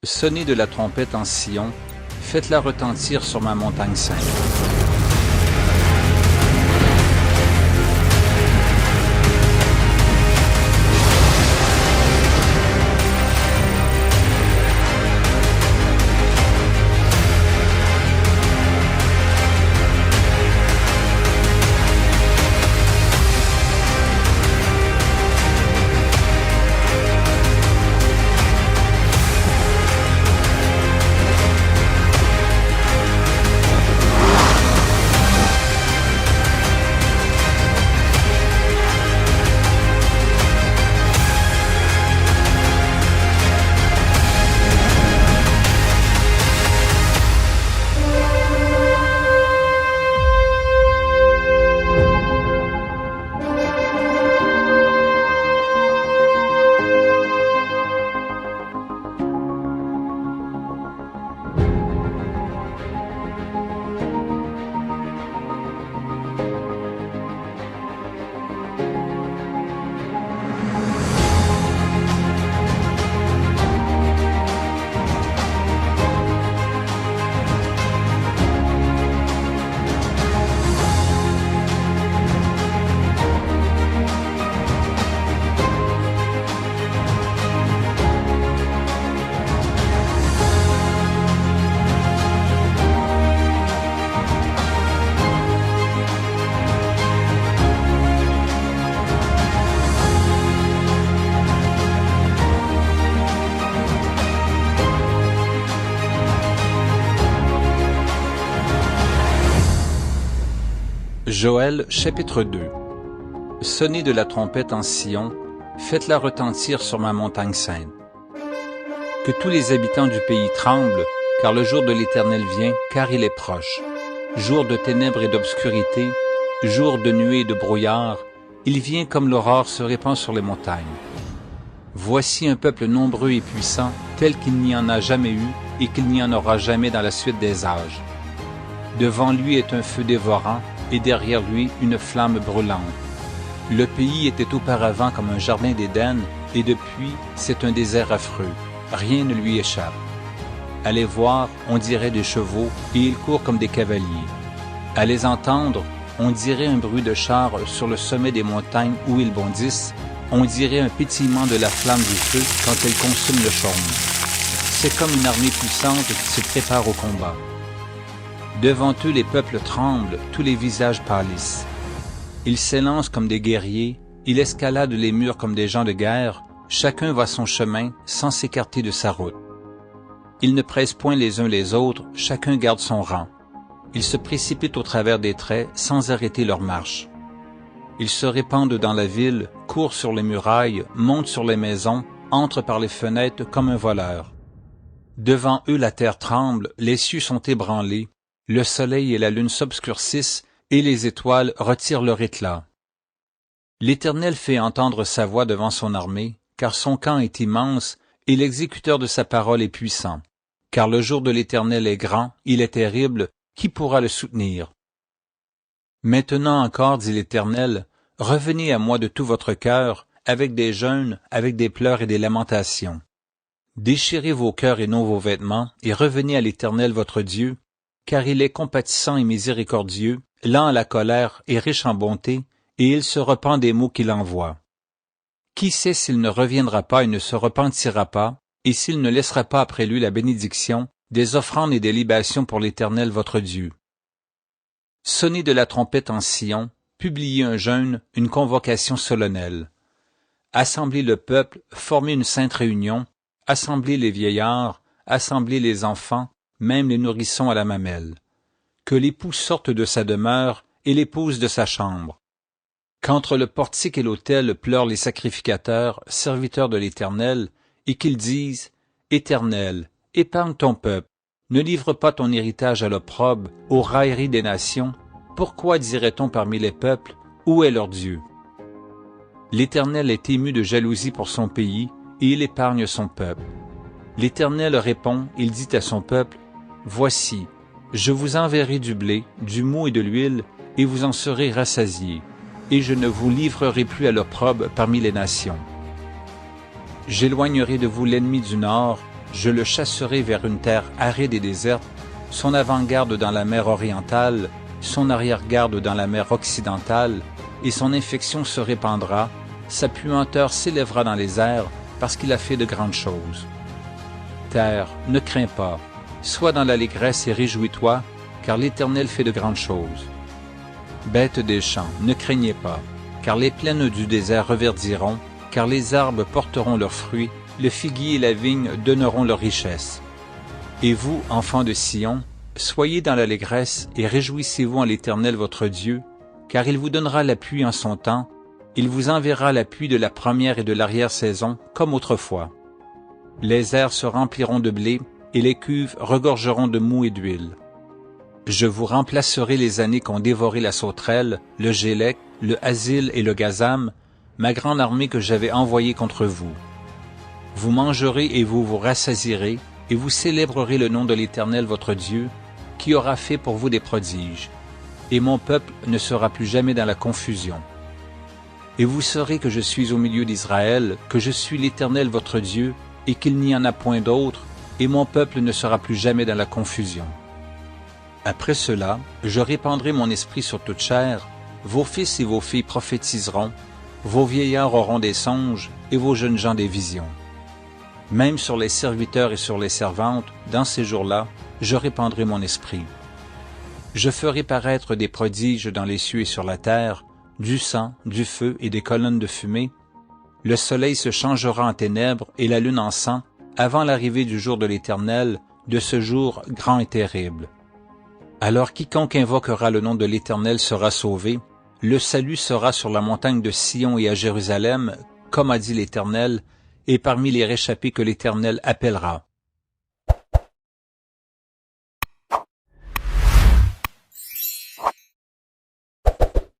Sonnez de la trompette en Sion, faites-la retentir sur ma montagne sainte. Joël chapitre 2. Sonnez de la trompette en Sion, faites-la retentir sur ma montagne sainte. Que tous les habitants du pays tremblent, car le jour de l'Éternel vient, car il est proche. Jour de ténèbres et d'obscurité, jour de nuée et de brouillard, il vient comme l'aurore se répand sur les montagnes. Voici un peuple nombreux et puissant, tel qu'il n'y en a jamais eu et qu'il n'y en aura jamais dans la suite des âges. Devant lui est un feu dévorant, et derrière lui une flamme brûlante. Le pays était auparavant comme un jardin d'Éden, et depuis c'est un désert affreux. Rien ne lui échappe. À les voir, on dirait des chevaux, et ils courent comme des cavaliers. À les entendre, on dirait un bruit de chars sur le sommet des montagnes où ils bondissent, on dirait un pétillement de la flamme du feu quand elle consume le chaume. C'est comme une armée puissante qui se prépare au combat. Devant eux les peuples tremblent, tous les visages pâlissent. Ils s'élancent comme des guerriers, ils escaladent les murs comme des gens de guerre, chacun va son chemin sans s'écarter de sa route. Ils ne pressent point les uns les autres, chacun garde son rang. Ils se précipitent au travers des traits sans arrêter leur marche. Ils se répandent dans la ville, courent sur les murailles, montent sur les maisons, entrent par les fenêtres comme un voleur. Devant eux la terre tremble, les cieux sont ébranlés, le soleil et la lune s'obscurcissent, et les étoiles retirent leur éclat. L'Éternel fait entendre sa voix devant son armée, car son camp est immense, et l'exécuteur de sa parole est puissant. Car le jour de l'Éternel est grand, il est terrible, qui pourra le soutenir? Maintenant encore, dit l'Éternel, revenez à moi de tout votre cœur, avec des jeûnes, avec des pleurs et des lamentations. Déchirez vos cœurs et non vos vêtements, et revenez à l'Éternel votre Dieu, car il est compatissant et miséricordieux, lent à la colère et riche en bonté, et il se repent des maux qu'il envoie. Qui sait s'il ne reviendra pas et ne se repentira pas, et s'il ne laissera pas après lui la bénédiction, des offrandes et des libations pour l'Éternel votre Dieu. Sonnez de la trompette en Sion, publiez un jeûne, une convocation solennelle. Assemblez le peuple, formez une sainte réunion, assemblez les vieillards, assemblez les enfants, même les nourrissons à la mamelle. Que l'époux sorte de sa demeure et l'épouse de sa chambre. Qu'entre le portique et l'autel pleurent les sacrificateurs, serviteurs de l'Éternel, et qu'ils disent « Éternel, épargne ton peuple, ne livre pas ton héritage à l'opprobre, aux railleries des nations. Pourquoi dirait-on parmi les peuples, où est leur Dieu? » L'Éternel est ému de jalousie pour son pays, et il épargne son peuple. L'Éternel répond, il dit à son peuple, « Voici, je vous enverrai du blé, du mou et de l'huile, et vous en serez rassasiés, et je ne vous livrerai plus à l'opprobre parmi les nations. J'éloignerai de vous l'ennemi du nord, Je le chasserai vers une terre aride et déserte, son avant-garde dans la mer orientale, son arrière-garde dans la mer occidentale, et son infection se répandra, sa puanteur s'élèvera dans les airs, parce qu'il a fait de grandes choses. Terre, ne crains pas, sois dans l'allégresse et réjouis-toi, car l'Éternel fait de grandes choses. Bêtes des champs, ne craignez pas, car les plaines du désert reverdiront, car les arbres porteront leurs fruits, le figuier et la vigne donneront leur richesse. Et vous, enfants de Sion, soyez dans l'allégresse et réjouissez-vous en l'Éternel votre Dieu, car il vous donnera la pluie en son temps, il vous enverra la pluie de la première et de l'arrière-saison, comme autrefois. Les airs se rempliront de blé, et les cuves regorgeront de moût et d'huile. Je vous remplacerai les années qu'ont dévoré la sauterelle, le gélec, le asile et le gazam, ma grande armée que j'avais envoyée contre vous. Vous mangerez et vous vous rassasierez, et vous célébrerez le nom de l'Éternel votre Dieu, qui aura fait pour vous des prodiges. Et mon peuple ne sera plus jamais dans la confusion. Et vous saurez que je suis au milieu d'Israël, que je suis l'Éternel votre Dieu, et qu'il n'y en a point d'autre, et mon peuple ne sera plus jamais dans la confusion. Après cela, je répandrai mon esprit sur toute chair, vos fils et vos filles prophétiseront, vos vieillards auront des songes, et vos jeunes gens des visions. Même sur les serviteurs et sur les servantes, dans ces jours-là, je répandrai mon esprit. Je ferai paraître des prodiges dans les cieux et sur la terre, du sang, du feu et des colonnes de fumée. Le soleil se changera en ténèbres et la lune en sang, avant l'arrivée du jour de l'Éternel, de ce jour grand et terrible. Alors quiconque invoquera le nom de l'Éternel sera sauvé, le salut sera sur la montagne de Sion et à Jérusalem, comme a dit l'Éternel, et parmi les réchappés que l'Éternel appellera.